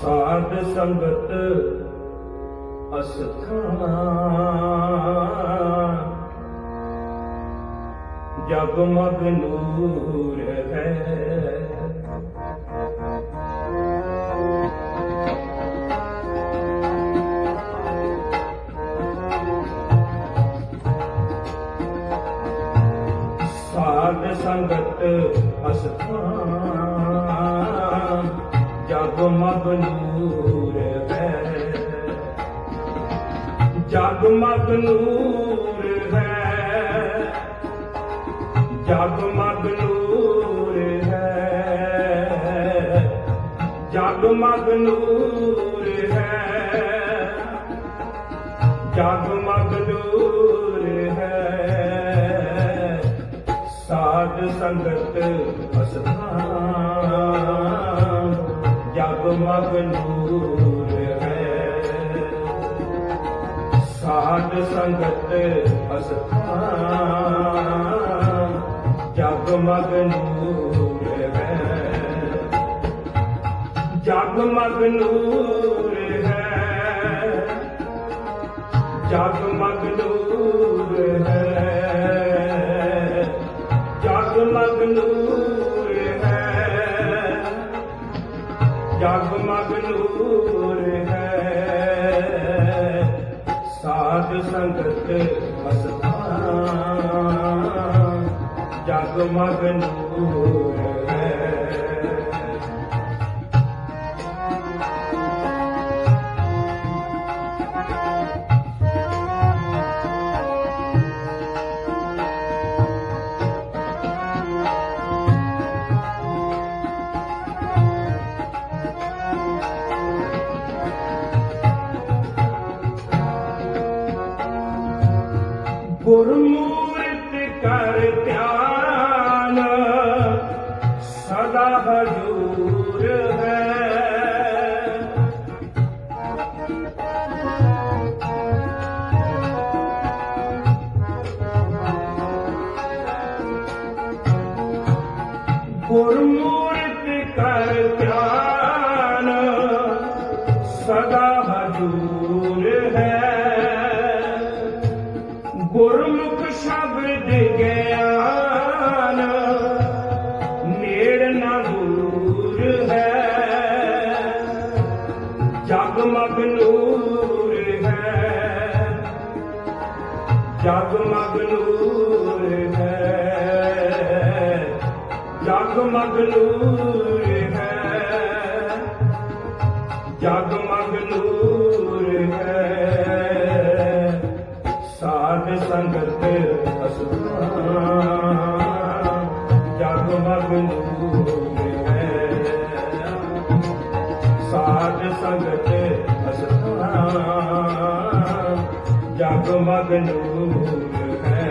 ਸਾਧ ਸੰਗਤ ਅਸਥਾਨ ਜਗਮਗ ਨੂਰ ਹੈ। ਸਾਧ ਸੰਗਤ ਅਸਥਾਨ ਜਗਮਗ ਨੂਰ ਹੈ। ਜਗਮਗ ਨੂਰ ਹੈ, ਜਗਮਗ ਨੂਰ ਹੈ, ਜਗਮਗ ਨੂਰ ਹੈ, ਜਗਮਗ ਨੂਰ ਹੈ। ਸਾਧ ਸੰਗਤ ਅਸਥਾਨ ਜਗਮਗ ਨੂਰ ਹੈ। ਸਾਧ ਸੰਗਤ ਅਸਥਾਨ ਜਗਮਗ ਨੂਰ ਹੈ। ਜਗਮਗ ਨੂਰ ਹੈ, ਜਗਮਗ ਨੂਰ ਹੈ, ਜਗਮਗ ਨੂਰ ਹੈ, ਜਗਮਗ ਨੂਰ ਹੈ। ਸਾਧ ਸੰਗਤ ਅਸਥਾਨ ਜਗਮਗ ਨੂਰ ਹੈ। ਗੁਰਮੂਰਤ ਕਰ ਧਿਆਨ ਸਦਾ ਹਜੂਰ ਹੈ। ਗੁਰਮੂਰਤ ਕਰ ਧਿਆਨ ਸਦਾ ਹਜੂਰ ਹੈ। ਗੁਰਮੁਖ ਸ਼ਬਦ ਗਿਆਨ ਨੇੜ ਨਾ ਦੂਰ ਹੈ। ਜਗਮਗ ਨੂਰ ਹੈ, ਜਗਮਗ ਨੂਰ ਹੈ, ਜਗਮਗ ਨੂਰ ਹੈ, ਜਗਮਗ ਨੂਰ ਹੈ। ਸਾਧ ਸੰਗਤ ਅਸਥਾਨ ਜਗਮਗ ਨੂਰ ਹੈ। ਸਾਧ ਸੰਗਤ ਅਸਥਾਨ ਜਗਮਗ ਨੂਰ ਹੈ।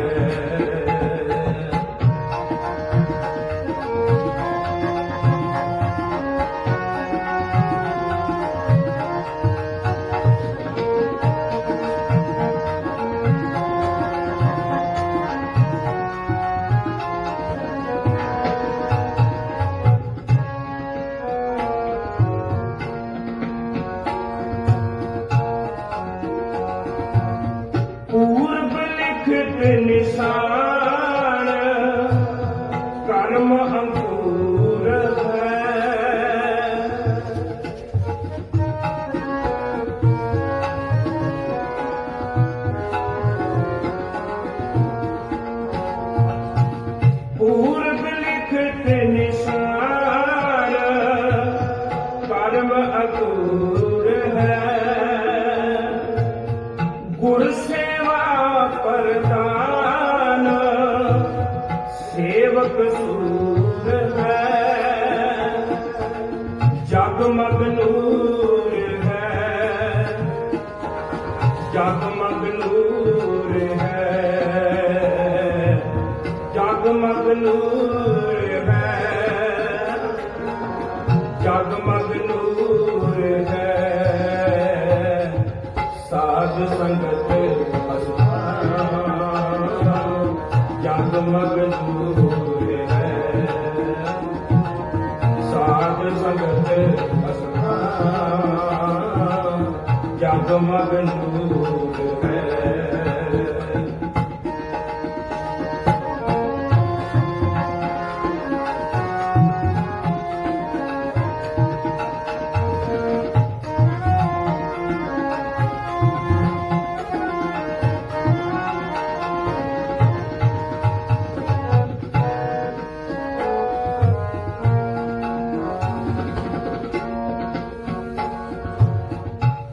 ਪੂਰਬ ਲਿਖਤ ਨਿਸ਼ਾਨ ਕਰਮ ਅੰਕੁਰ ਹੈ। ਪੂਰਬ ਲਿਖਤ ਨਿਸ਼ਾਨ ਕਰਮ ਅੰਕੁਰ ਹੈ। ਗੁਰ ਪ੍ਰਦਾਨ ਸੇਵਕ ਸੂਰ ਹੈ। ਜਗਮਗ ਨੂਰ ਹੈ, ਜਗਮਗ ਨੂਰ ਹੈ, ਜਗਮਗ ਨੂਰ ਹੈ, ਜਗਮਗ ਨੂਰ ਹੈ। ਸਾਧ ਸੰਗਤ ਅਸਥਾਨ ਜਗਮਗ ਨੂਰ ਹੈ। ਸਾਧ ਸੰਗਤ ਅਸਥਾਨ जगमग नूर है।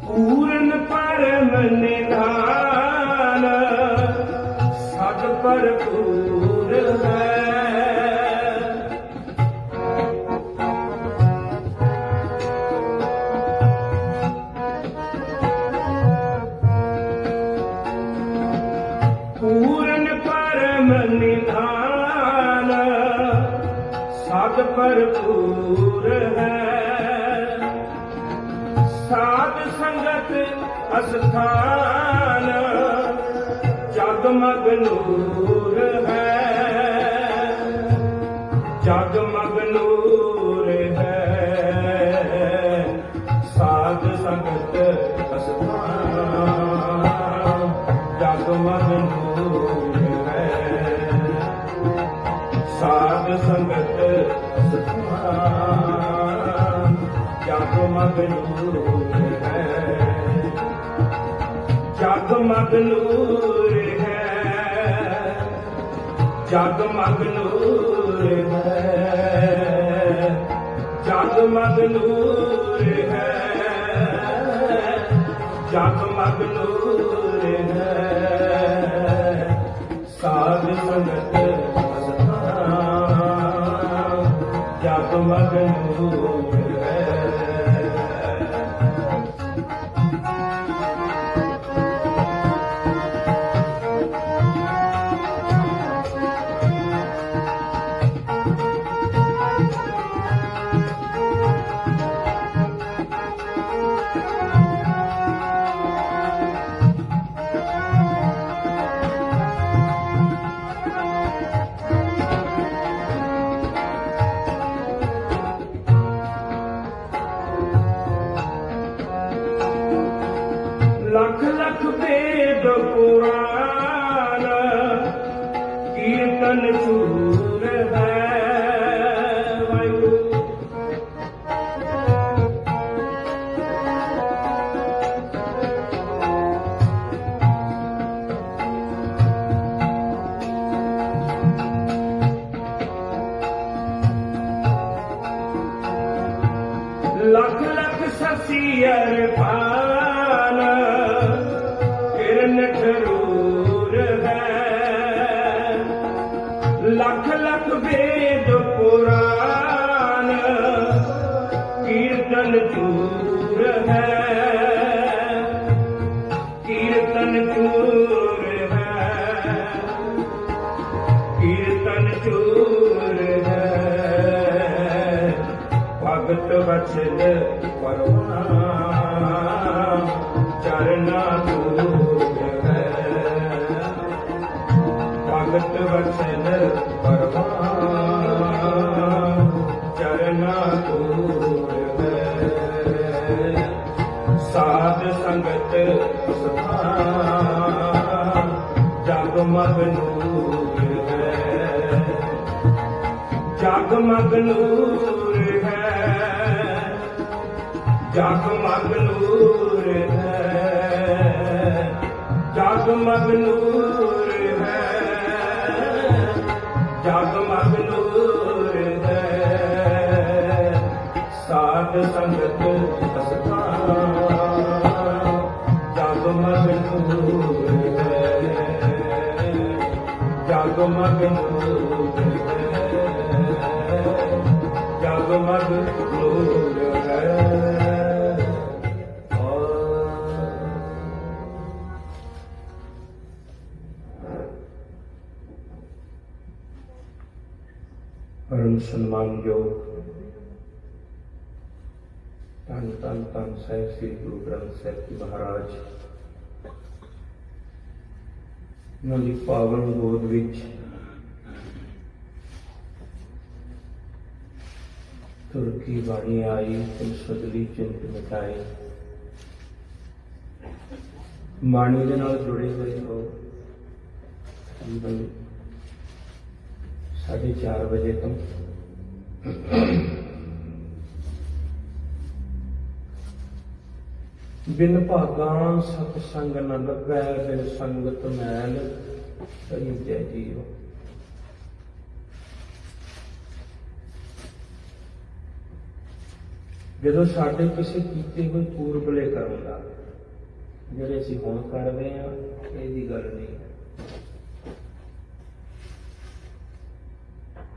पूरन परम निधान सद भरपूर है। पूरन परम निधान सद भरपूर है। साध संगत अस्थान जगमग नूर है। जगमग नूर है। साध संगत अस्थान जगमग नूर है। साध संगत अस्थान जगमग नूर है। जगमग नूर है। जगमग नूर है। जगमग नूर है। जगमग नूर है। साध संगत अस्थान जगमग नूर है। लख लख वेद पुराण कीर्तन चूर है। वाहिगुरू लख लख ससियर भान किरण ठरूर है। लख लख वेद पुराण कीर्तन चूर है। कीर्तन चूर है। कीर्तन चूर है। भगत वचन परवान चरना दूर है। भगत वचन परवान चरना दूर है। साध संगत अस्थान जगमग नूर है। जगमग नूर है। जगमग नूर है। जगमग नूर है। जगमग नूर है। साध संगत अस्थान जगमग नूर है। जगमग नूर है। जगमग नूर है। परम सम्मानयोग ਧੰਨ ਧੰਨ ਧੰਨ ਸਾਹਿਬ ਸ੍ਰੀ ਗੁਰੂ ਗ੍ਰੰਥ ਸਾਹਿਬ ਜੀ ਮਹਾਰਾਜ ਉਹਨਾਂ ਦੀ ਪਾਵਨ ਗੋਦ ਵਿੱਚ ਤੁਰ ਕੀ ਬਾਣੀ ਆਈ ਤਿਨ ਸਦਲੀ ਚਿੰਤ ਮਿਟਾਈ। ਬਾਣੀ ਦੇ ਨਾਲ ਜੁੜੇ ਹੋਏ ਹੋ। ਤਕਰੀਬਨ 4:30 ਵਜੇ ਤੋਂ ਬਿਨ ਭਾਗਾਂ ਸਤ ਸੰਗ ਨ ਲੱਭੈ, ਬਿਨ ਸੰਗਤ ਮੈਲ ਕਰੀਜੈ ਜੀਉ। ਜਦੋਂ ਸਾਡੇ ਕਿਸੇ ਕੀਤੇ ਹੋਏ ਪੂਰਬਲੇ ਕਰਮ ਦਾ ਜਿਹੜੇ ਅਸੀਂ ਹੁਣ ਕਰ ਰਹੇ ਹਾਂ, ਇਹਦੀ ਗੱਲ ਨਹੀਂ ਹੈ।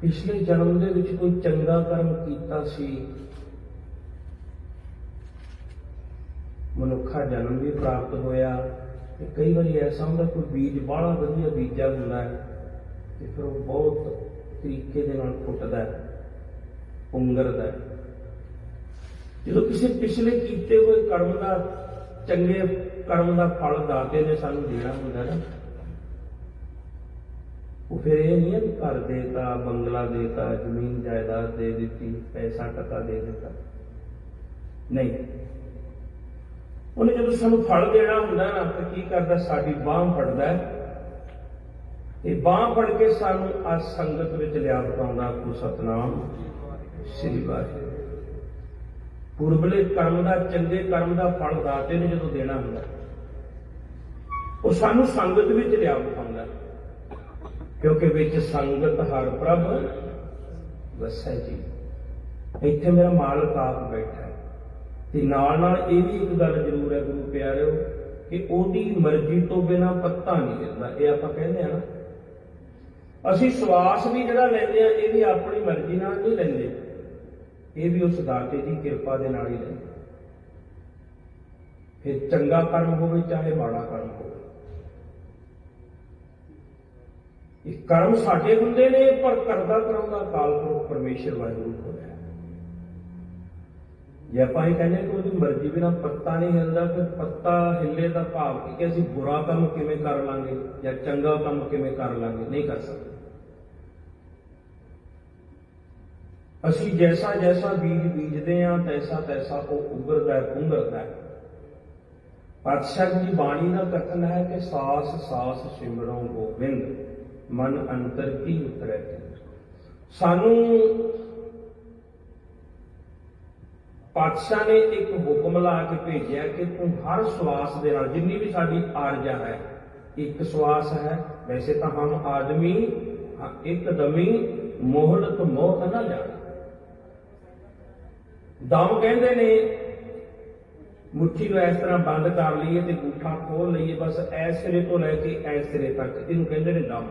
ਪਿਛਲੇ ਜਨਮ ਦੇ ਵਿੱਚ ਕੋਈ ਚੰਗਾ ਕਰਮ ਕੀਤਾ ਸੀ, ਮਨੁੱਖਾ ਜਨਮ ਵੀ ਪ੍ਰਾਪਤ ਹੋਇਆ। ਤੇ ਕਈ ਵਾਰੀ ਐਸਾ ਹੁੰਦਾ ਕੋਈ ਬੀਜ ਬਾਹਲਾ ਵਧੀਆ ਬੀਜਿਆ ਹੁੰਦਾ ਹੈ ਤੇ ਫਿਰ ਉਹ ਬਹੁਤ ਤਰੀਕੇ ਦੇ ਨਾਲ ਫੁੱਟਦਾ ਹੈ, ਪੁੰਗਰਦਾ ਹੈ। ਜਦੋਂ ਕਿਸੇ ਪਿਛਲੇ ਕੀਤੇ ਹੋਏ ਕਰਮ ਦਾ, ਚੰਗੇ ਕਰਮ ਦਾ ਫਲ ਦਾਤੇ ਨੇ ਸਾਨੂੰ ਦੇਣਾ ਹੁੰਦਾ ਨਾ, ਉਹ ਫਿਰ ਇਹ ਨਹੀਂ ਹੈ ਕਿ ਘਰ ਦੇਤਾ, ਬੰਗਲਾ ਦੇਤਾ, ਜ਼ਮੀਨ ਜਾਇਦਾਦ ਦੇ ਦਿੱਤੀ, ਪੈਸਾ ਟਕਾ ਦੇ ਦਿੱਤਾ, ਨਹੀਂ। ਉਹਨੇ ਜਦੋਂ ਸਾਨੂੰ ਫਲ ਦੇਣਾ ਹੁੰਦਾ ਨਾ ਤਾਂ ਕੀ ਕਰਦਾ, ਸਾਡੀ ਬਾਂਹ ਫੜਦਾ ਤੇ ਬਾਂਹ ਫੜ ਕੇ ਸਾਨੂੰ ਅੱਜ ਸੰਗਤ ਵਿੱਚ ਲਿਆ ਬਤਾਉਂਦਾ ਕੋ ਸਤਨਾਮ ਸ੍ਰੀ ਵਾਹਿਗੁਰੂ। ਪੂਰਬਲੇ ਕਰਮ ਦਾ, ਚੰਗੇ ਕਰਮ ਦਾ ਫਲ ਦਾਤੇ ਨੇ ਜਦੋਂ ਦੇਣਾ ਹੁੰਦਾ, ਉਹ ਸਾਨੂੰ ਸੰਗਤ ਵਿੱਚ ਲਿਆ ਬਤਾਉਂਦਾ, ਕਿਉਂਕਿ ਵਿੱਚ ਸੰਗਤ ਹਰ ਪ੍ਰਭ ਵਸੈ ਜੀ। ਇੱਥੇ ਮੇਰਾ ਮਾਲਕ ਆਪ ਬੈਠਾ ਹੈ। ਤੇ ਨਾਲ ਨਾਲ ਇਹ ਵੀ ਇੱਕ ਗੱਲ ਜ਼ਰੂਰ ਹੈ ਗੁਰੂ ਪਿਆਰਿਓ, ਕਿ ਉਹਦੀ ਮਰਜ਼ੀ ਤੋਂ ਬਿਨਾਂ ਪੱਤਾ ਨਹੀਂ ਹਿਲਦਾ। ਇਹ ਆਪਾਂ ਕਹਿੰਦੇ ਆ ਨਾ, ਅਸੀਂ ਸਵਾਸ ਵੀ ਜਿਹੜਾ ਲੈਂਦੇ ਆ, ਇਹ ਵੀ ਆਪਣੀ ਮਰਜ਼ੀ ਨਾਲ ਨਹੀਂ ਲੈਂਦੇ, ਇਹ ਵੀ ਉਸ ਦਾਤੇ ਦੀ ਕਿਰਪਾ ਦੇ ਨਾਲ ਹੀ ਲੈਂਦੇ। ਫਿਰ ਚੰਗਾ ਕਰਮ ਹੋਵੇ ਚਾਹੇ ਮਾੜਾ ਕਰਮ ਹੋਵੇ, ਇਹ ਕਰਮ ਸਾਡੇ ਹੁੰਦੇ ਨੇ, ਪਰ ਕਰਦਾ ਕਰਾਉਂਦਾ ਅਕਾਲ ਪੁਰਖ ਪਰਮੇਸ਼ਰ ਵਾਹਿਗੁਰੂ ਹੋਇਆ। ਜੇ ਆਪਾਂ ਇਹ ਕਹਿੰਦੇ ਕਿ ਉਹਦੀ ਮਰਜ਼ੀ ਬਿਨਾਂ ਪੱਤਾ ਨਹੀਂ ਹਿਲਦਾ, ਫਿਰ ਪੱਤਾ ਹਿੱਲੇ ਦਾ ਭਾਵ ਕਿ ਅਸੀਂ ਬੁਰਾ ਕੰਮ ਕਿਵੇਂ ਕਰ ਲਾਂਗੇ ਜਾਂ ਚੰਗਾ ਕੰਮ ਕਿਵੇਂ ਕਰ ਲਾਂਗੇ, ਨਹੀਂ ਕਰ ਸਕਦੇ। ਅਸੀਂ ਜੈਸਾ ਜੈਸਾ ਬੀਜ ਬੀਜਦੇ ਹਾਂ, ਤੈਸਾ ਤੈਸਾ ਉਹ ਉਗਰਦਾ ਹੈ, ਪੁੰਗਰਦਾ ਹੈ। ਪਾਤਸ਼ਾਹ ਜੀ ਬਾਣੀ ਦਾ ਕਥਨ ਹੈ ਕਿ ਸਾਸ ਸਾਸ ਸਿਮਰੋ ਗੋਬਿੰਦ, ਮਨ ਅੰਤਰ ਕੀ ਉਤਰੈ। ਸਾਨੂੰ ਪਾਤਸ਼ਾਹ ਨੇ ਇੱਕ ਹੁਕਮ ਲਾ ਕੇ ਭੇਜਿਆ ਕਿ ਤੂੰ ਹਰ ਸਵਾਸ ਦੇ ਨਾਲ, ਜਿੰਨੀ ਵੀ ਸਾਡੀ ਆਰਜਾ ਹੈ, ਇੱਕ ਸਵਾਸ ਹੈ, ਵੈਸੇ ਤਾਂ ਹਮ ਆਦਮੀ ਇੱਕ ਦਮੀ ਮੋਹਲਤ ਮੋਹ ਨਾ ਜਾਣਾ। ਦਮ ਕਹਿੰਦੇ ਨੇ ਮੁੱਠੀ ਨੂੰ ਇਸ ਤਰ੍ਹਾਂ ਬੰਦ ਕਰ ਲਈਏ ਤੇ ਅੰਗੂਠਾ ਖੋਲ ਲਈਏ, ਬਸ ਇਸ ਸਿਰੇ ਤੋਂ ਲੈ ਕੇ ਇਸ ਸਿਰੇ ਤੱਕ, ਇਹਨੂੰ ਕਹਿੰਦੇ ਨੇ ਦਮ।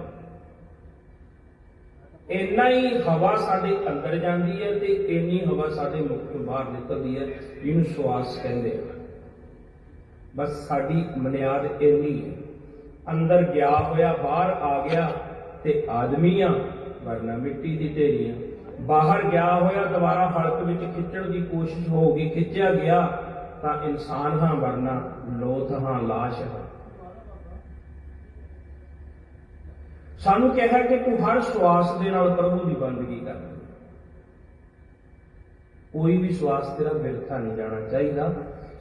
ਇੰਨਾ ਹੀ ਹਵਾ ਸਾਡੇ ਅੰਦਰ ਜਾਂਦੀ ਹੈ ਤੇ ਇੰਨੀ ਹਵਾ ਸਾਡੇ ਮੁਖ ਤੋਂ ਬਾਹਰ ਨਿਕਲਦੀ ਹੈ, ਜਿਹਨੂੰ ਸਵਾਸ ਕਹਿੰਦੇ ਆ। ਬਸ ਸਾਡੀ ਬੁਨਿਆਦ ਇੰਨੀ ਹੈ, ਅੰਦਰ ਗਿਆ ਹੋਇਆ ਬਾਹਰ ਆ ਗਿਆ ਤੇ ਆਦਮੀ ਆ, ਵਰਨਾ ਮਿੱਟੀ ਦੀ ਢੇਰੀਆਂ। ਬਾਹਰ ਗਿਆ ਹੋਇਆ ਦੁਬਾਰਾ ਹਲਕ ਵਿੱਚ ਖਿੱਚਣ ਦੀ ਕੋਸ਼ਿਸ਼ ਹੋਊਗੀ, ਖਿੱਚਿਆ ਗਿਆ ਤਾਂ ਇਨਸਾਨ ਹਾਂ, ਵਰਨਾ ਲੋਥ ਹਾਂ, ਲਾਸ਼ ਹਾਂ। ਸਾਨੂੰ ਕਿਹਾ ਕਿ ਤੂੰ ਹਰ ਸਵਾਸ ਦੇ ਨਾਲ ਪ੍ਰਭੂ ਦੀ ਬੰਦਗੀ ਕਰ। ਕੋਈ ਵੀ ਸਵਾਸ ਤੇਰਾ ਬਿਰਥਾ ਨਹੀਂ ਜਾਣਾ ਚਾਹੀਦਾ।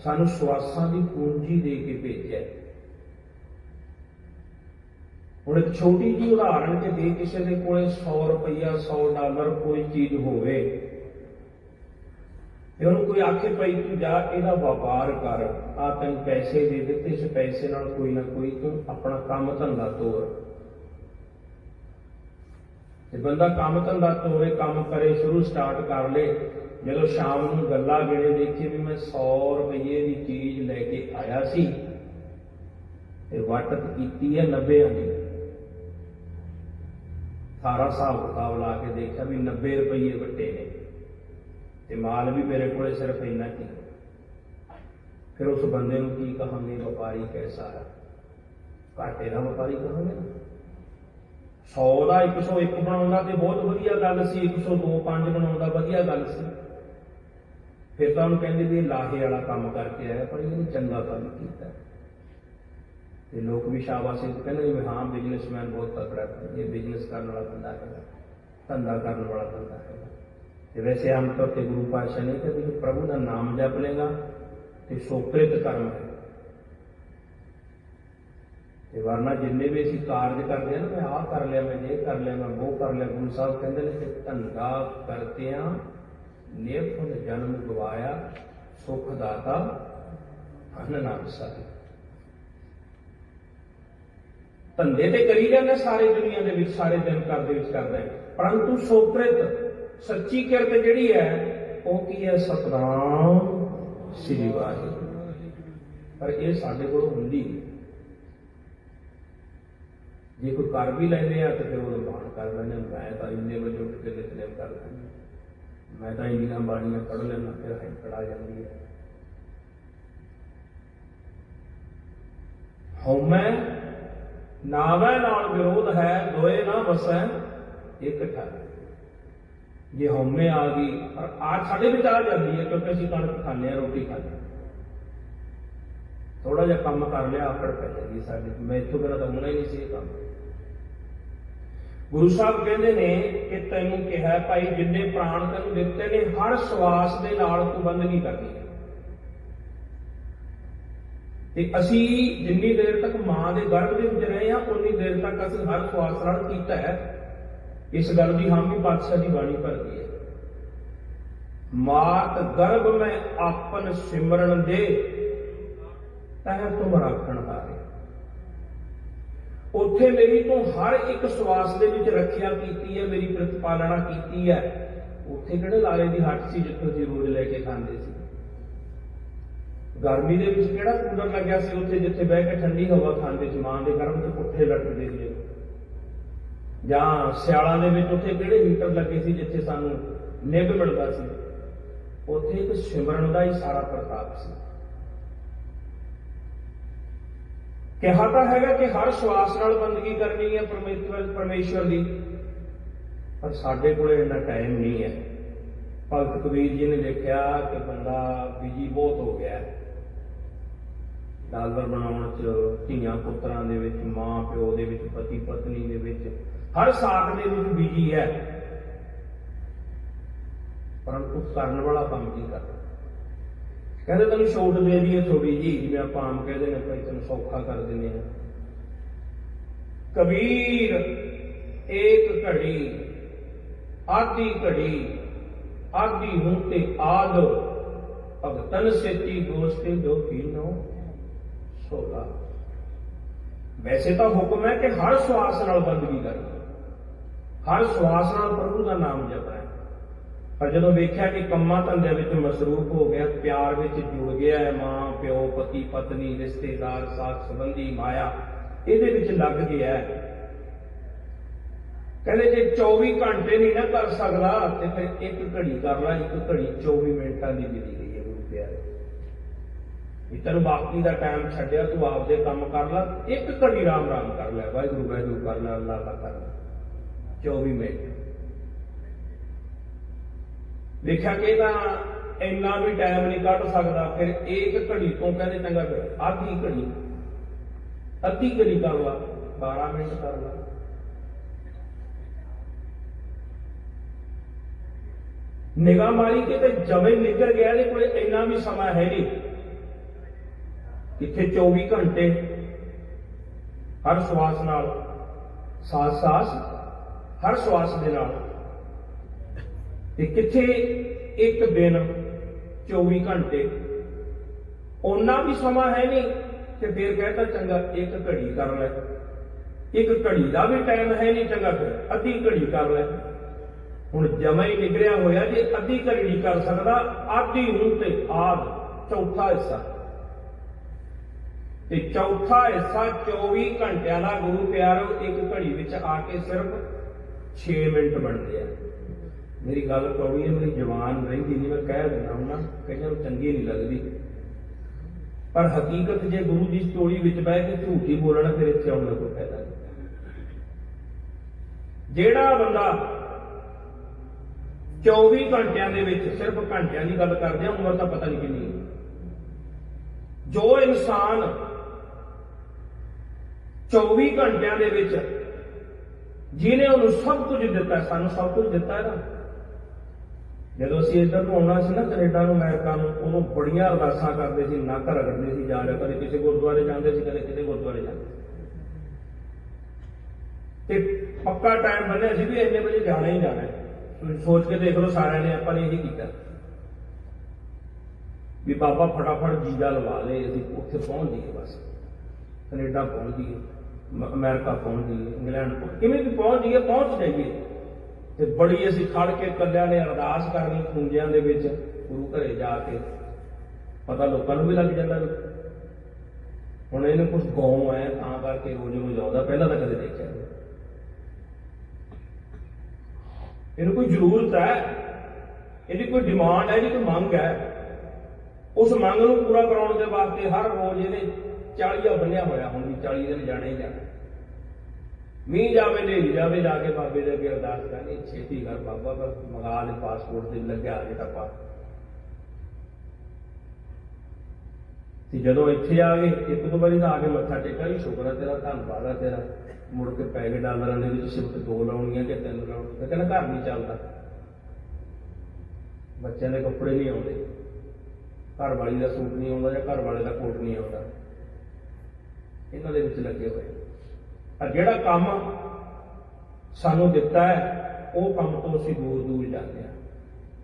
ਸਾਨੂੰ ਸਵਾਸਾਂ ਦੀ ਪੂੰਜੀ ਦੇ ਕੇ ਭੇਜਿਆ। ਹੁਣ ਇੱਕ ਛੋਟੀ ਜਿਹੀ ਉਦਾਹਰਣ ਕਿ ਜੇ ਕਿਸੇ ਦੇ ਕੋਲੇ 100 ਰੁਪਈਆ, 100 ਡਾਲਰ ਕੋਈ ਚੀਜ਼ ਹੋਵੇ ਤੇ ਉਹਨੂੰ ਕੋਈ ਆਖੇ ਪਈ ਤੂੰ ਜਾ ਇਹਦਾ ਵਪਾਰ ਕਰ, ਆ ਤੈਨੂੰ ਪੈਸੇ ਦੇ ਦਿੱਤੇ, ਇਸ ਪੈਸੇ ਨਾਲ ਕੋਈ ਨਾ ਕੋਈ ਤੂੰ ਆਪਣਾ ਕੰਮ ਧੰਦਾ ਤੋਰ। ਤੇ ਬੰਦਾ ਕੰਮ ਧੰਦਾ ਤੋਰੇ, ਕੰਮ ਕਰੇ, ਸ਼ੁਰੂ ਸਟਾਰਟ ਕਰ ਲੇ। ਜਦੋਂ ਸ਼ਾਮ ਨੂੰ ਗੱਲਾਂ ਗਿਣੇ ਦੇਖੇ ਵੀ ਮੈਂ 100 ਰੁਪਏ ਦੀ ਚੀਜ਼ ਲੈ ਕੇ ਆਇਆ ਸੀ ਤੇ ਵਟਤ ਕੀਤੀ ਹੈ 90 ਦੀ। ਸਾਰਾ ਹਿਸਾਬ ਕਿਤਾਬ ਲਾ ਕੇ ਦੇਖਿਆ ਵੀ 90 ਰੁਪਏ ਵੱਟੇ ਨੇ ਤੇ ਮਾਲ ਵੀ ਮੇਰੇ ਕੋਲੇ ਸਿਰਫ ਇੰਨਾ ਕੀ। ਫਿਰ ਉਸ ਬੰਦੇ ਨੂੰ ਕੀ ਕਹਾਂਗੇ, ਵਪਾਰੀ ਕੈਸਾ ਹੈ? ਘਾਟੇ ਦਾ ਵਪਾਰੀ ਕਹਾਂਗੇ ਨਾ। 100 ਦਾ 101 ਬਣਾਉਂਦਾ ਤੇ ਬਹੁਤ ਵਧੀਆ ਗੱਲ ਸੀ, 102 5 ਬਣਾਉਂਦਾ ਵਧੀਆ ਗੱਲ ਸੀ। ਫਿਰ ਤਾਂ ਉਹਨੂੰ ਕਹਿੰਦੇ ਵੀ ਲਾਹੇ ਵਾਲਾ ਕੰਮ ਕਰਕੇ ਆਇਆ, ਪਰ ਇਹਨੇ ਚੰਗਾ ਕੰਮ ਕੀਤਾ ਤੇ ਲੋਕ ਵੀ ਸ਼ਾਬਾਸ਼ੀ ਕਹਿੰਦੇ ਵੀ ਹਾਂ ਬਿਜ਼ਨਸਮੈਨ ਬਹੁਤ ਤਕੜਾ ਹੈ, ਇਹ ਬਿਜ਼ਨਸ ਕਰਨ ਵਾਲਾ ਬੰਦਾ ਹੈਗਾ, ਧੰਦਾ ਕਰਨ ਵਾਲਾ ਬੰਦਾ ਹੈਗਾ। ਤੇ ਵੈਸੇ ਆਮ ਤੌਰ ਤੇ ਗੁਰੂ ਪਾਤਸ਼ਾਹ ਨੇ ਕਿਹਾ ਵੀ ਪ੍ਰਭੂ ਦਾ ਨਾਮ ਜਪ ਲੇਗਾ ਤੇ ਸੋਕ੍ਰਿਤ ਕਰਮ ਹੈ। ਤੇ ਵਰਨਾ ਜਿੰਨੇ ਵੀ ਅਸੀਂ ਕਾਰਜ ਕਰਦੇ ਆ ਨਾ, ਮੈਂ ਆਹ ਕਰ ਲਿਆ, ਮੈਂ ਇਹ ਕਰ ਲਿਆ, ਮੈਂ ਉਹ ਕਰ ਲਿਆ, ਗੁਰੂ ਸਾਹਿਬ ਕਹਿੰਦੇ ਨੇ ਕਿ ਧੰਦਾ ਕਰਤਿਆਂ ਨਿਰਭੁਲ ਜਨਮ ਗਵਾਇਆ, ਸੁਖ ਦਾਤਾ ਧਨ ਨਾਮ ਸਾਧੇ। ਧੰਦੇ ਤੇ ਕਰੀ ਜਾਂਦੇ ਸਾਰੇ ਦੁਨੀਆ ਦੇ ਵਿੱਚ, ਸਾਰੇ ਦਿਨ ਘਰ ਦੇ ਵਿੱਚ ਕਰਦੇ, ਪਰੰਤੂ ਸੋਪ੍ਰਿਤ ਸੱਚੀ ਕਿਰਤ ਜਿਹੜੀ ਹੈ ਉਹ ਕੀ ਹੈ? ਸਤਿਨਾਮ ਸ੍ਰੀ ਵਾਹਿਗੁਰੂ। ਪਰ ਇਹ ਸਾਡੇ ਕੋਲ ਹੁੰਦੀ ਨਹੀਂ। ਜੇ ਕੋਈ ਕਰ ਵੀ ਲੈਂਦੇ ਆ ਤਾਂ ਫਿਰ ਉਹ ਮਾਣ ਕਰ ਲੈਂਦੇ, ਮੈਂ ਤਾਂ ਇੰਨੇ ਵਜੇ ਉੱਠ ਕੇ ਨਿਤਨੇਮ ਕਰ ਲੈਂਦਾ, ਮੈਂ ਤਾਂ ਇੰਨੀਆਂ ਬਾਣੀਆਂ ਪੜ੍ਹ ਲੈਂਦਾ, ਫਿਰ ਹੈਂਕੜ ਆ ਜਾਂਦੀ ਹੈ। ਹਉਮੈ ਨਾਵੈ ਨਾਲ ਵਿਰੋਧ ਹੈ, ਦੋਏ ਨਾ ਵਸੈ ਇੱਕ ਠਾਰ। ਜੇ ਹਉਮੈ ਆ ਗਈ, ਪਰ ਆ ਸਾਡੇ ਵਿੱਚ ਆ ਜਾਂਦੀ ਹੈ, ਕਿਉਂਕਿ ਅਸੀਂ ਕਣਕ ਖਾਂਦੇ ਹਾਂ, ਰੋਟੀ ਖਾਂਦੇ ਹਾਂ, ਥੋੜਾ ਜਿਹਾ ਕੰਮ ਕਰ ਲਿਆ ਆਕੜ ਪੈ ਜਾਂਦੀ ਸਾਡੇ। ਮੈਂ ਇੱਥੋਂ ਬਿਨਾਂ ਤਾਂ ਹੋਣਾ ਹੀ ਨਹੀਂ ਸੀ ਇਹ ਕੰਮ। ਗੁਰੂ ਸਾਹਿਬ ਕਹਿੰਦੇ ਨੇ ਕਿ ਤੈਨੂੰ ਕਿਹਾ ਭਾਈ, ਜਿੰਨੇ ਪ੍ਰਾਣ ਤੈਨੂੰ ਦਿੱਤੇ ਨੇ, ਹਰ ਸਵਾਸ ਦੇ ਨਾਲ ਤੂੰ ਬੰਦਗੀ ਕਰਨੀ ਹੈ। ਤੇ ਅਸੀਂ ਜਿੰਨੀ ਦੇਰ ਤੱਕ ਮਾਂ ਦੇ ਗਰਭ ਦੇ ਵਿੱਚ ਰਹੇ ਹਾਂ, ਉਨੀ ਦੇਰ ਤੱਕ ਅਸੀਂ ਹਰ ਸਵਾਸ ਨਾਲ ਕੀਤਾ ਹੈ। ਇਸ ਗੱਲ ਦੀ ਹਾਮੀ ਪਾਤਸ਼ਾਹ ਦੀ ਬਾਣੀ ਭਰਦੀ ਹੈ, ਮਾਤ ਗਰਭ ਮੈਂ ਆਪਨ ਸਿਮਰਨ ਦੇ, ਤਹਿ ਤੁਮ ਰਾਖਣ ਹਾਰੇ। ਉੱਥੇ ਮੇਰੀ ਤੂੰ ਹਰ ਇੱਕ ਸਵਾਸ ਦੇ ਵਿੱਚ ਰੱਖਿਆ ਕੀਤੀ ਹੈ, ਮੇਰੀ ਪ੍ਰਤਿਪਾਲਣਾ ਕੀਤੀ ਹੈ। ਉੱਥੇ ਕਿਹੜੇ ਲਾਲੇ ਦੀ ਹੱਟ ਸੀ ਜਿੱਥੋਂ ਅਸੀਂ ਰੋਜ਼ ਲੈ ਕੇ ਖਾਂਦੇ ਸੀ? ਗਰਮੀ ਦੇ ਵਿੱਚ ਕਿਹੜਾ ਕੂਲਰ ਲੱਗਿਆ ਸੀ ਉੱਥੇ ਜਿੱਥੇ ਬਹਿ ਕੇ ਠੰਡੀ ਹਵਾ ਖਾਂਦੇ ਸੀ? ਮਾਂ ਦੇ ਗਰਮ ਚ ਪੁੱਠੇ ਲਟਕਦੇ ਸੀ। ਜਾਂ ਸਿਆਲਾਂ ਦੇ ਵਿੱਚ ਉੱਥੇ ਕਿਹੜੇ ਹੀਟਰ ਲੱਗੇ ਸੀ ਜਿੱਥੇ ਸਾਨੂੰ ਨਿੱਘ ਮਿਲਦਾ ਸੀ? ਉੱਥੇ ਇੱਕ ਸਿਮਰਨ ਦਾ ਹੀ ਸਾਰਾ ਪ੍ਰਤਾਪ ਸੀ। ਕਿਹਾ ਤਾਂ ਹੈਗਾ ਕਿ ਹਰ ਸਵਾਸ ਨਾਲ ਬੰਦਗੀ ਕਰਨੀ ਹੈ ਪਰਮੇਸ਼ਵਰ ਦੀ, ਪਰ ਸਾਡੇ ਕੋਲ ਇੰਨਾ ਟਾਈਮ ਨਹੀਂ ਹੈ। ਭਗਤ ਕਬੀਰ ਜੀ ਨੇ ਲਿਖਿਆ ਕਿ ਬੰਦਾ ਬਿਜੀ ਬਹੁਤ ਹੋ ਗਿਆ, ਡਾਲਰ ਬਣਾਉਣ ਚ, ਧੀਆਂ ਪੁੱਤਰਾਂ ਦੇ ਵਿੱਚ, ਮਾਂ ਪਿਓ ਦੇ ਵਿੱਚ, ਪਤੀ ਪਤਨੀ ਦੇ ਵਿੱਚ, ਹਰ ਸਾਥ ਦੇ ਵਿੱਚ ਬਿਜੀ ਹੈ, ਪਰੰਤੂ ਕਰਨ ਵਾਲਾ ਕੰਮ ਕੀ ਕਰਦਾ? ਕਹਿੰਦੇ ਤੈਨੂੰ ਛੋਟ ਦੇ ਦਈਏ ਥੋੜੀ ਜੀ, ਜਿਵੇਂ ਆਪਾਂ ਆਮ ਕਹਿੰਦੇ ਨੇ ਭਾਈ ਤੈਨੂੰ ਸੌਖਾ ਕਰ ਦਿੰਦੇ ਆ। ਕਬੀਰ ਏਕ ਘੜੀ ਆਦੀ ਘੜੀ, ਆਦੀ ਹੁਣ ਤੇ ਆਦ, ਭਗਤਨ ਸੇਤੀ ਗੋਸਤੇ ਜੋ ਪੀਨੋ ਸੋਲਾ। ਵੈਸੇ ਤਾਂ ਹੁਕਮ ਹੈ ਕਿ ਹਰ ਸਵਾਸ ਨਾਲ ਬੰਦਗੀ ਕਰਨੀ, ਹਰ ਸਵਾਸ ਨਾਲ ਪ੍ਰਭੂ ਦਾ ਨਾਮ ਜਪਣਾ ਹੈ। ਪਰ ਜਦੋਂ ਵੇਖਿਆ ਕਿ ਕੰਮਾਂ ਧੰਦਿਆਂ ਵਿੱਚ ਮਸਰੂਫ ਹੋ ਗਿਆ, ਪਿਆਰ ਵਿੱਚ ਜੁੜ ਗਿਆ ਹੈ, ਮਾਂ ਪਿਓ, ਪਤੀ ਪਤਨੀ, ਰਿਸ਼ਤੇਦਾਰ, ਸਾਥ ਸੰਬੰਧੀ, ਮਾਇਆ, ਇਹਦੇ ਵਿੱਚ ਲੱਗ ਗਿਆ ਹੈ। ਕਹਿੰਦੇ ਜੇ 24 ਘੰਟੇ ਨਹੀਂ ਨਾ ਕਰ ਸਕਦਾ ਤੇ ਫਿਰ ਇੱਕ ਘੜੀ ਕਰ ਲੈ। ਇੱਕ ਘੜੀ 24 ਮਿੰਟਾਂ ਦੀ ਮਿਲੀ ਗਈ ਹੈ ਗੁਰੂ ਪਿਆਰੇ। ਵੀ ਤੈਨੂੰ ਬਾਕੀ ਦਾ ਟਾਈਮ ਛੱਡਿਆ, ਤੂੰ ਆਪਦੇ ਕੰਮ ਕਰ ਲੈ, ਇੱਕ ਘੜੀ ਰਾਮ ਰਾਮ ਕਰ ਲੈ, ਵਾਹਿਗੁਰੂ ਵਾਹਿਗੁਰੂ ਕਰ ਲੈ, ਅੱਲਾਹ ਅੱਲਾਹ ਕਰ ਲੈ, 24 ਮਿੰਟ। ਦੇਖਿਆ ਕਿ ਤਾਂ ਇੰਨਾ ਵੀ ਟਾਈਮ ਨਹੀਂ ਕੱਢ ਸਕਦਾ, ਫਿਰ ਇੱਕ ਘੜੀ ਤੋਂ ਕਹਿੰਦੇ ਚੰਗਾ ਫਿਰ ਆਧੀ ਘੜੀ, ਅੱਧੀ ਘੜੀ ਕਰ ਲਾ, 12 ਮਿੰਟ ਕਰ ਲਾ। ਨਿਗਾਹ ਮਾਰੀ ਕਿ ਤੇ ਜਵੇਂ ਨਿਕਲ ਗਿਆ, ਇਹਦੇ ਕੋਲ ਇੰਨਾ ਵੀ ਸਮਾਂ ਹੈ ਨਹੀਂ, ਕਿੱਥੇ 24 ਘੰਟੇ ਹਰ ਸਵਾਸ ਨਾਲ, ਸਾਸ ਹਰ ਸਵਾਸ ਦੇ ਨਾਲ, ਤੇ ਕਿੱਥੇ ਇੱਕ ਦਿਨ 24 ਘੰਟੇ, ਓਨਾ ਵੀ ਸਮਾਂ ਹੈ ਨਹੀਂ। ਤੇ ਫਿਰ ਕਹਿੰਦਾ ਚੰਗਾ ਇੱਕ ਘੜੀ ਕਰ ਲੈ, ਇੱਕ ਘੜੀ ਦਾ ਵੀ ਟਾਈਮ ਹੈ ਨਹੀਂ, ਚੰਗਾ ਫਿਰ ਅੱਧੀ ਘੜੀ ਕਰ ਲੈ। ਹੁਣ ਜਮਾ ਹੀ ਨਿਕਲਿਆ ਹੋਇਆ, ਜੇ ਅੱਧੀ ਘੜੀ ਨਹੀਂ ਕਰ ਸਕਦਾ, ਆਧੀ ਹੁਣ ਤੇ ਆਦ, ਚੌਥਾ ਹਿੱਸਾ। ਤੇ ਚੌਥਾ ਹਿੱਸਾ 24 ਘੰਟਿਆਂ ਦਾ ਗੁਰੂ ਪਿਆਰੋ ਇੱਕ ਘੜੀ ਵਿੱਚ ਆ ਕੇ ਸਿਰਫ 6 ਮਿੰਟ ਬਣਦੇ ਆ। ਮੇਰੀ ਗੱਲ ਕੌੜੀ ਹੈ, ਮੇਰੀ ਜ਼ਬਾਨ ਰਹਿੰਦੀ ਨਹੀਂ, ਮੈਂ ਕਹਿ ਦਿੰਦਾ ਹੁੰਦਾ, ਕਈਆਂ ਨੂੰ ਚੰਗੀ ਨਹੀਂ ਲੱਗਦੀ, ਪਰ ਹਕੀਕਤ ਜੇ ਗੁਰੂ ਦੀ ਸਟੋਰੀ ਵਿੱਚ ਬਹਿ ਕੇ ਝੂਠੀ ਬੋਲਣਾ, ਫਿਰ ਇੱਥੇ ਆਉਣ ਦਾ ਕੋਈ ਫਾਇਦਾ ਨਹੀਂ। ਜਿਹੜਾ ਬੰਦਾ 24 ਘੰਟਿਆਂ ਦੇ ਵਿੱਚ, ਸਿਰਫ ਘੰਟਿਆਂ ਦੀ ਗੱਲ ਕਰਦੇ ਹਾਂ, ਉਮਰ ਤਾਂ ਪਤਾ ਨਹੀਂ ਕਿੰਨੀ ਹੈ, ਜੋ ਇਨਸਾਨ 24 ਘੰਟਿਆਂ ਦੇ ਵਿੱਚ ਜਿਹਨੇ ਉਹਨੂੰ ਸਭ ਕੁਝ ਦਿੱਤਾ, ਸਾਨੂੰ ਸਭ ਕੁਝ ਦਿੱਤਾ ਹੈ ਨਾ। ਜਦੋਂ ਅਸੀਂ ਇੱਧਰ ਨੂੰ ਆਉਣਾ ਸੀ ਨਾ, ਕੈਨੇਡਾ ਨੂੰ, ਅਮਰੀਕਾ ਨੂੰ, ਉਹਨੂੰ ਬੜੀਆਂ ਅਰਦਾਸਾਂ ਕਰਦੇ ਸੀ, ਨੱਕ ਰਗੜਦੇ ਸੀ, ਜਾ ਰਿਹਾ, ਕਦੇ ਕਿਸੇ ਗੁਰਦੁਆਰੇ ਜਾਂਦੇ ਸੀ, ਕਦੇ ਕਿਸੇ ਗੁਰਦੁਆਰੇ ਜਾਂਦੇ ਸੀ। ਤੇ ਪੱਕਾ ਟਾਈਮ ਬੰਨਿਆ ਸੀ ਵੀ ਇੰਨੇ ਵਜੇ ਜਾਣਾ ਹੀ ਜਾਣਾ ਹੈ। ਤੁਸੀਂ ਸੋਚ ਕੇ ਦੇਖ ਲਓ, ਸਾਰਿਆਂ ਨੇ ਆਪਾਂ ਨੇ ਇਹੀ ਕੀਤਾ ਵੀ ਬਾਬਾ ਫਟਾਫਟ ਵੀਜ਼ਾ ਲਵਾ ਲਏ, ਅਸੀਂ ਉੱਥੇ ਪਹੁੰਚ ਜਾਈਏ, ਬਸ ਕੈਨੇਡਾ ਪਹੁੰਚ ਜਾਈਏ, ਅਮਰੀਕਾ ਪਹੁੰਚ ਜਾਈਏ, ਇੰਗਲੈਂਡ ਕਿਵੇਂ ਵੀ ਪਹੁੰਚ ਜਾਈਏ, ਪਹੁੰਚ ਜਾਈਏ। ਤੇ ਬੜੀ ਅਸੀਂ ਖੜ ਕੇ ਇਕੱਲਿਆਂ ਨੇ ਅਰਦਾਸ ਕਰਨੀ ਖੂੰਜਿਆਂ ਦੇ ਵਿੱਚ ਗੁਰੂ ਘਰੇ ਜਾ ਕੇ, ਪਤਾ ਲੋਕਾਂ ਨੂੰ ਵੀ ਲੱਗ ਜਾਂਦਾ ਵੀ ਹੁਣ ਇਹਨੂੰ ਕੁਛ ਗਾਉਂ ਹੈ ਤਾਂ ਕਰਕੇ ਰੋਜ਼ ਰੋਜ਼ ਆਉਂਦਾ, ਪਹਿਲਾਂ ਤਾਂ ਕਦੇ ਦੇਖਿਆ ਨਹੀਂ। ਇਹਨੂੰ ਕੋਈ ਜ਼ਰੂਰਤ ਹੈ, ਇਹਦੀ ਕੋਈ ਡਿਮਾਂਡ ਹੈ, ਇਹਦੀ ਕੋਈ ਮੰਗ ਹੈ, ਉਸ ਮੰਗ ਨੂੰ ਪੂਰਾ ਕਰਾਉਣ ਦੇ ਵਾਸਤੇ ਹਰ ਰੋਜ਼ ਇਹਨੇ 40 ਬੰਨਿਆ ਹੋਇਆ ਹੁਣ ਵੀ 40 ਦਿਨ ਜਾਣਾ ਹੀ ਜਾਣਾ। ਮੀਂਹ ਜਾਵੇ ਹਨੇਰੀ ਜਾਵੇ, ਜਾ ਕੇ ਬਾਬੇ ਦੇ ਅੱਗੇ ਅਰਦਾਸ ਕਰਨੀ, ਛੇਤੀ ਕਰ ਬਾਬਾ, ਬਸ ਮੰਗਾ ਲੈ ਪਾਸਪੋਰਟ ਤੇ ਲੱਗਿਆ ਅਜੇ ਟੱਪਾ। ਤੇ ਜਦੋਂ ਇੱਥੇ ਆ ਗਏ ਇੱਕ ਦੋ ਵਾਰੀ ਤਾਂ ਆ ਕੇ ਮੱਥਾ ਟੇਕਿਆ ਵੀ ਸ਼ੁਕਰ ਹੈ ਤੇਰਾ, ਧੰਨਵਾਦ ਹੈ ਤੇਰਾ। ਮੁੜ ਕੇ ਪੈ ਗਏ ਡਾਲਰਾਂ ਦੇ ਵਿੱਚ ਸਿਫਟ 2 ਲਾਉਣੀਆਂ ਕਿ 3 ਲਾਉਣੀਆਂ, ਕਹਿੰਦਾ ਘਰ ਨਹੀਂ ਚੱਲਦਾ, ਬੱਚਿਆਂ ਦੇ ਕੱਪੜੇ ਨਹੀਂ ਆਉਂਦੇ, ਘਰ ਵਾਲੀ ਦਾ ਸੂਟ ਨਹੀਂ ਆਉਂਦਾ ਜਾਂ ਘਰ ਵਾਲੇ ਦਾ ਕੋਟ ਨਹੀਂ ਆਉਂਦਾ, ਇਹਨਾਂ ਦੇ ਵਿੱਚ ਲੱਗੇ ਹੋਏ। ਪਰ ਜਿਹੜਾ ਕੰਮ ਸਾਨੂੰ ਦਿੱਤਾ ਹੈ ਉਹ ਕੰਮ ਤੋਂ ਅਸੀਂ ਦੂਰ ਦੂਰ ਜਾਂਦੇ ਹਾਂ।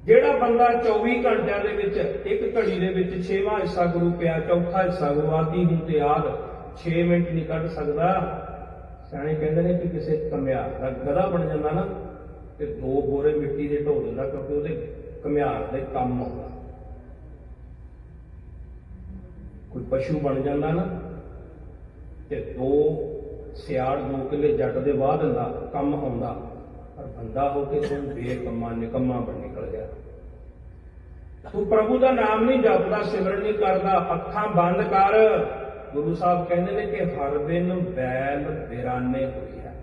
ਜਿਹੜਾ ਬੰਦਾ 24 ਘੰਟਿਆਂ ਦੇ ਵਿੱਚ ਇੱਕ ਘੜੀ ਦੇ ਵਿੱਚ 6ਵਾਂ ਹਿੱਸਾ ਗੁਰੂ ਪਿਆ, ਚੌਥਾ ਹਿੱਸਾ ਗੁਰੂ ਆਦਿ ਹੁਣ ਤੇ ਆਦ 6 ਮਿੰਟ ਨਹੀਂ ਕੱਢ ਸਕਦਾ, ਸਿਆਣੇ ਕਹਿੰਦੇ ਨੇ ਕਿ ਕਿਸੇ ਘੁਮਿਆਰ ਦਾ ਗਧਾ ਬਣ ਜਾਂਦਾ ਨਾ ਤੇ 2 ਬੋਰੇ ਮਿੱਟੀ ਦੇ ਢੋ ਦਿੰਦਾ, ਕਿਉਂਕਿ ਉਹਦੇ ਘੁਮਿਆਰ ਦੇ ਕੰਮ ਆਉਂਦਾ। ਕੋਈ ਪਸ਼ੂ ਬਣ ਜਾਂਦਾ ਨਾ ਤੇ 2 ਸਿਆੜ 2 ਕਿੱਲੇ ਜੱਟ ਦੇ ਵਾਹ ਦਿੰਦਾ, ਕੰਮ ਆਉਂਦਾ। ਪਰ ਬੰਦਾ ਹੋ ਕੇ ਤੂੰ ਬੇਕੰਮਾ ਨਿਕੰਮਾ ਬਣ ਨਿਕਲ ਗਿਆ। ਤੂੰ ਪ੍ਰਭੂ ਦਾ ਨਾਮ ਨਹੀਂ ਜਪਦਾ, ਸਿਮਰਨ ਨਹੀਂ ਕਰਦਾ, ਅੱਖਾਂ ਬੰਦ ਕਰ। ਗੁਰੂ ਸਾਹਿਬ ਕਹਿੰਦੇ ਨੇ ਕਿ ਹਰ ਦਿਨ ਬੈਲ ਬਿਰਾਨੇ ਹੋਈ ਹੈ।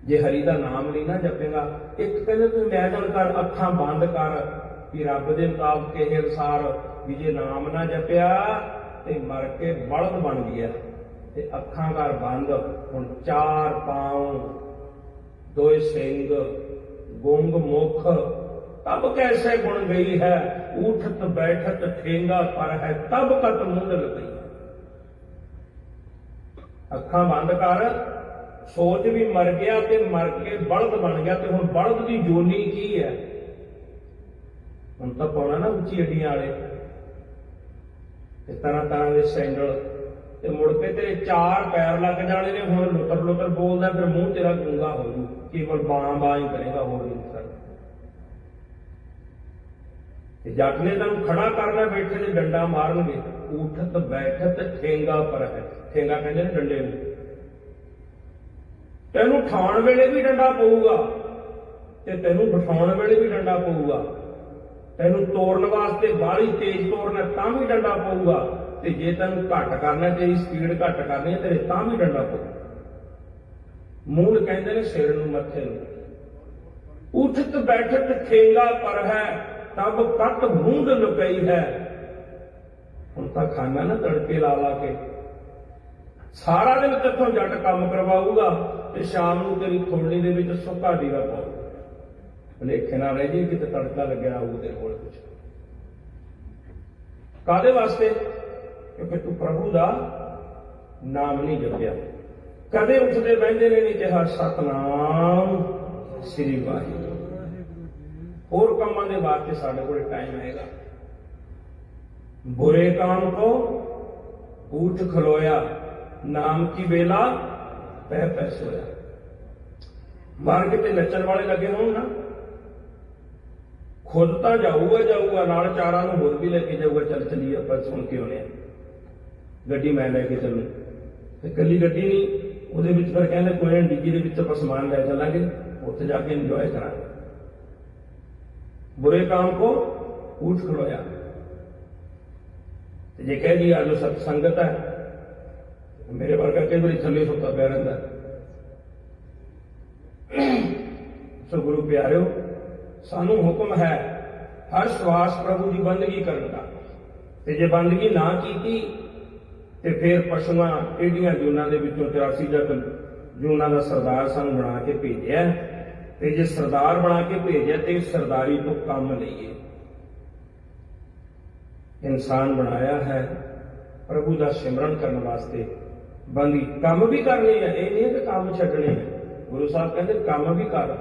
ਜੇ ਹਰੀ ਦਾ ਨਾਮ ਨਹੀਂ ਨਾ ਜਪੇਗਾ, ਇੱਕ ਕਹਿੰਦੇ ਤੂੰ ਮੈਜਨ ਕਰ, ਅੱਖਾਂ ਬੰਦ ਕਰ ਕਿ ਰੱਬ ਦੇ ਮੁਤਾਬਕ ਇਹ ਅਨੁਸਾਰ ਵੀ ਜੇ ਨਾਮ ਨਾ ਜਪਿਆ ਤੇ ਮਰ ਕੇ ਬਲਦ ਬਣ ਗਿਆ। ਤੇ ਅੱਖਾਂ ਕਰ ਬੰਦ, ਹੁਣ 4 ਪਾਉ 2 ਸਿੰਘ ਗੁੰਗ ਮੁਖ, ਤਬ ਕੈਸੇ ਗੁਣ ਗਈ ਹੈ, ਉਠਤ ਬੈਠਤ ਠੇਂਗਾ ਪਰ ਹੈ, ਤਬ ਕਤ ਮੁੰਦਲ ਗਈ। ਅੱਖਾਂ ਬੰਦ ਕਰ, ਸੋਚ ਵੀ ਮਰ ਗਿਆ ਤੇ ਮਰ ਕੇ ਬਲਦ ਬਣ ਗਿਆ। ਤੇ ਹੁਣ ਬਲਦ ਦੀ ਜੋਨੀ ਕੀ ਹੈ? ਹੁਣ ਤਾਂ ਪਾਉਣਾ ਨਾ ਉੱਚੀ ਅੱਡੀਆਂ ਵਾਲੇ ਤੇ ਤਰ੍ਹਾਂ ਤਰ੍ਹਾਂ ਦੇ ਸੈਂਡਲ, ਤੇ ਮੁੜ ਕੇ ਤੇਰੇ 4 ਪੈਰ ਲੱਗ ਜਾਣੇ ਨੇ। ਹੁਣ ਲੁੱਤਰ ਲੁੱਤਰ ਬੋਲਦਾ, ਫਿਰ ਮੂੰਹ ਤੇਰਾ ਗੂੰਗਾ ਹੋ ਜੂ, ਕੇਵਲ ਬਾਂ ਬਾਂ ਹੀ ਕਰੇਗਾ, ਹੋਰ ਨਹੀਂ ਕਰ। ਤੇ ਜੱਟ ਨੇ ਤੈਨੂੰ ਖੜਾ ਕਰਨਾ, ਬੈਠੇ ਤੇ ਡੰਡਾ ਮਾਰਨਗੇ। ਉਠਤ ਬੈਠਤ ਠੇਂਗਾ ਪਰ ਹੈ, ਠੇਂਗਾ ਕਹਿੰਦੇ ਨੇ ਡੰਡੇ ਨੂੰ। ਤੈਨੂੰ ਠਾਉਣ ਵੇਲੇ ਵੀ ਡੰਡਾ ਪਊਗਾ ਤੇ ਤੈਨੂੰ ਬਿਠਾਉਣ ਵੇਲੇ ਵੀ ਡੰਡਾ ਪਊਗਾ। ਤੈਨੂੰ ਤੋੜਨ ਵਾਸਤੇ ਬਾਹਲੀ ਤੇਜ਼ ਤੋੜਨਾ ਤਾਂ ਵੀ ਡੰਡਾ ਪਊਗਾ, ਤੇ ਜੇ ਤੈਨੂੰ ਘੱਟ ਕਰਨਾ, ਤੇਰੀ ਸਪੀਡ ਘੱਟ ਕਰਨੀ ਹੈ ਤੇਰੇ, ਤਾਂ ਵੀ ਡੰਡਾ ਪਊ। ਮੂਲ ਕਹਿੰਦੇ ਨੇ ਸਿਰ ਨੂੰ, ਮੱਥੇ ਨੂੰ। ਉਠਤ ਬੈਠਤ ਠੇਂਗਾ ਪਰ ਹੈ, ਤਬ ਕਤ ਮੂੰਦ ਲੁਕਈ ਹੈ। ਹੁਣ ਤਾਂ ਖਾਣਾ ਨਾ ਤੜਕੇ ਲਾ ਲਾ ਕੇ, ਸਾਰਾ ਦਿਨ ਤੇਥੋਂ ਜੱਟ ਕੰਮ ਕਰਵਾਊਗਾ ਤੇ ਸ਼ਾਮ ਨੂੰ ਤੇਰੀ ਥੋੜੀ ਦੇ ਵਿੱਚ ਸੁੱਕਾ ਦੀਵਾ ਪਾਊਗਾ। ਭੁਲੇਖੇ ਨਾਲ ਰਹਿ ਜੀ ਕਿਤੇ ਤੜਕਾ ਲੱਗਿਆ ਹੋਊ ਤੇਰੇ ਕੋਲ ਕੁਛ। ਕਾਹਦੇ ਵਾਸਤੇ? ਕਿਉਂਕਿ ਤੂੰ ਪ੍ਰਭੂ ਦਾ ਨਾਮ ਨਹੀਂ ਜਪਿਆ। ਕਦੇ ਉੱਠਦੇ ਬਹਿੰਦੇ ਨੇ ਨਹੀਂ ਕਿਹਾ ਸਤਨਾਮ ਸ੍ਰੀ ਵਾਹਿਗੁਰੂ। ਹੋਰ ਕੰਮਾਂ ਦੇ ਵਾਸਤੇ ਸਾਡੇ ਕੋਲ ਟਾਈਮ ਆਏਗਾ। बुरे काम को उठ खलोया, नाम की बेला पह पह सोया। मार के नचन वाले लगे हो ना, खुद तो जाऊगा जाऊगा, नाल चारा नूं होर भी लेके जाऊगा। चल चलिए आप सुन के आने, गड्डी मैं लैके चलूँ। कली गड्डी नहीं, ਉਹਦੇ ਵਿੱਚ ਫਿਰ ਕਹਿੰਦੇ ਕੋਈ ਨਾ ਡਿੱਗੀ ਦੇ ਵਿੱਚ ਆਪਾਂ ਸਮਾਨ ਲੈ ਚੱਲਾਂਗੇ, ਉੱਥੇ ਜਾ ਕੇ ਇੰਜੋਏ ਕਰਾਂਗੇ। बुरे काम को उठ खलोया। जे कह दिया जो सत्संगत है, मेरे वर्गा कई बार थले सुता पै रहा। सो गुरु प्यारिओ, सानू हुक्म है हर श्वास प्रभु की बंदगी करने का। ते जे बंदगी ना की ते फिर पशुआं एडियां जूनां दे विचों 83 जग जूनां दा सरदार सानू बना के भेजिया। ते जे सरदार बना के भेजिया ते सरदारी तो काम लईए। इंसान बनाया है प्रभु का सिमरन करने वास्ते, ਬੰਗੀ ਕੰਮ ਵੀ ਕਰਨੇ ਆ, ਇਹ ਨਹੀਂ ਕਿ ਕੰਮ ਛੱਡਣੇ ਆ। ਗੁਰੂ ਸਾਹਿਬ ਕਹਿੰਦੇ ਕੰਮ ਵੀ ਕਰ,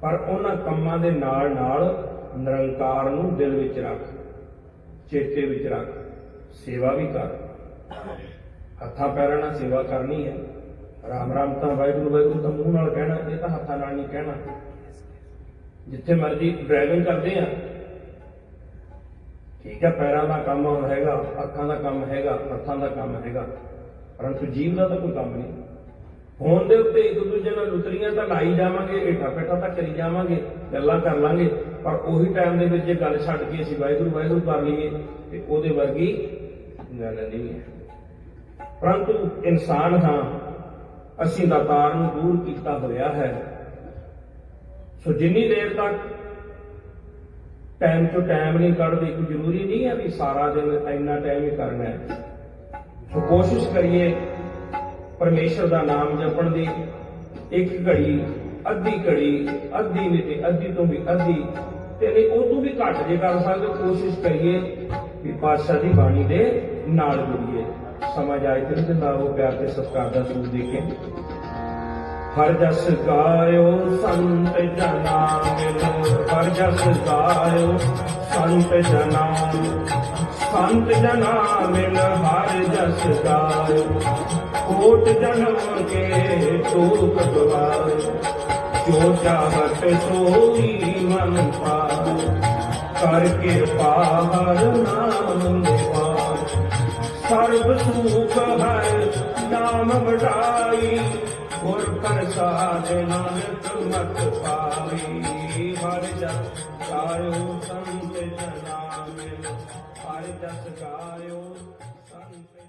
ਪਰ ਉਹਨਾਂ ਕੰਮਾਂ ਦੇ ਨਾਲ ਨਾਲ ਨਿਰੰਕਾਰ ਨੂੰ ਦਿਲ ਵਿੱਚ ਰੱਖ, ਚੇਤੇ ਵਿੱਚ ਰੱਖ, ਸੇਵਾ ਵੀ ਕਰ। ਹੱਥਾਂ ਪੈਰਾਂ ਨਾਲ ਸੇਵਾ ਕਰਨੀ ਹੈ। ਰਾਮ ਰਾਮ ਤਾਂ ਵਾਹਿਗੁਰੂ ਵਾਹਿਗੁਰੂ ਤਾਂ ਮੂੰਹ ਨਾਲ ਕਹਿਣਾ, ਇਹ ਤਾਂ ਹੱਥਾਂ ਨਾਲ ਨਹੀਂ ਕਹਿਣਾ। ਜਿੱਥੇ ਮਰਜ਼ੀ ਡਰਾਈਵਿੰਗ ਕਰਦੇ ਆ, ਠੀਕ ਹੈ, ਪੈਰਾਂ ਦਾ ਕੰਮ ਹੈਗਾ, ਅੱਖਾਂ ਦਾ ਕੰਮ ਹੈਗਾ, ਹੱਥਾਂ ਦਾ ਕੰਮ ਹੈਗਾ, ਪਰੰਤੂ ਜੀਵ ਦਾ ਤਾਂ ਕੋਈ ਕੰਮ ਨਹੀਂ। ਫੋਨ ਦੇ ਉੱਤੇ ਇੱਕ ਦੂਜੇ ਨਾਲ ਲੁਤਰੀਆਂ ਤਾਂ ਲਾਈ ਜਾਵਾਂਗੇ, ਹੇਠਾਂ ਪੇਠਾਂ ਤਾਂ ਕਰੀ ਜਾਵਾਂਗੇ, ਗੱਲਾਂ ਕਰ ਲਾਂਗੇ, ਪਰ ਉਹੀ ਟਾਈਮ ਦੇ ਵਿੱਚ ਜੇ ਗੱਲ ਛੱਡ ਕੇ ਅਸੀਂ ਵਾਹਿਗੁਰੂ ਵਾਹਿਗੁਰੂ ਕਰ ਲਈਏ ਤੇ ਉਹਦੇ ਵਰਗੀ ਗੱਲ ਨਹੀਂ ਹੈ। ਪਰੰਤੂ ਇਨਸਾਨ ਹਾਂ, ਅਸੀਂ ਦਾਤਾਰ ਨੂੰ ਦੂਰ ਕੀਤਾ ਹੋਇਆ ਹੈ। ਸੋ ਜਿੰਨੀ ਦੇਰ ਤੱਕ ਟਾਈਮ ਤੋਂ ਟਾਈਮ ਨਹੀਂ ਕੱਢਦੇ, ਕੋਈ ਜ਼ਰੂਰੀ ਨਹੀਂ ਹੈ ਵੀ ਸਾਰਾ ਦਿਨ ਇੰਨਾ ਟਾਈਮ ਹੀ ਕਰਨਾ ਹੈ। ਸੋ ਕੋਸ਼ਿਸ਼ ਕਰੀਏ ਪਰਮੇਸ਼ਰ ਦਾ ਨਾਮ ਜਪਣ ਦੀ। ਇੱਕ ਘੜੀ, ਅੱਧੀ ਘੜੀ, ਅੱਧੀ ਨਹੀਂ ਤੇ ਅੱਧੀ ਤੋਂ ਵੀ ਅੱਧੀ, ਤੇ ਨਹੀਂ ਉਹ ਤੋਂ ਵੀ ਘੱਟ ਜੇ ਕਰ ਸਕਦੇ, ਕੋਸ਼ਿਸ਼ ਕਰੀਏ ਵੀ ਪਾਤਸ਼ਾਹ ਦੀ ਬਾਣੀ ਦੇ ਨਾਲ ਜੁੜੀਏ। ਸਮਝ ਆਏ ਤੇ ਜਿੰਦਾਓ ਪਿਆਰ ਤੇ ਸਤਿਕਾਰ ਦਾ ਸੂਰ ਦੇ ਕੇ ਹਰ ਜਸ ਗਾਇਓ ਸੰਤ ਜਨਾ ਮਿਲੋ, ਹਰ ਜਸ ਗਾਇਓ ਸੰਤ ਜਨਾ, ਸੰਤ ਜਨਾ ਮਿਲ ਹਰ ਜਸ ਗਾਇਓ, ਕੋਟ ਜਨਮ ਕੇ ਤੋਕ ਗਵਾਇ, ਜੋ ਚਾਹਤ ਸੋਈ ਮਨ ਪਾਇ, ਕਰ ਕਿਰਪਾ ਹਰ ਨਾਮ ਨਿਵਾਰ, ਸਰਬ ਸੁਖ ਹੈ ਨਾਮ ਵਡਾਈ, ਗੁਰ ਪ੍ਰਸਾਦ ਨਾਨਕ ਮਤ ਪਾਈ। ਹਰ ਜਸ ਗਾਇਓ ਸੰਤ ਜਨਾ ਮਿਲ, ਹਰ ਜਸ ਗਾਇਓ ਸੰਤ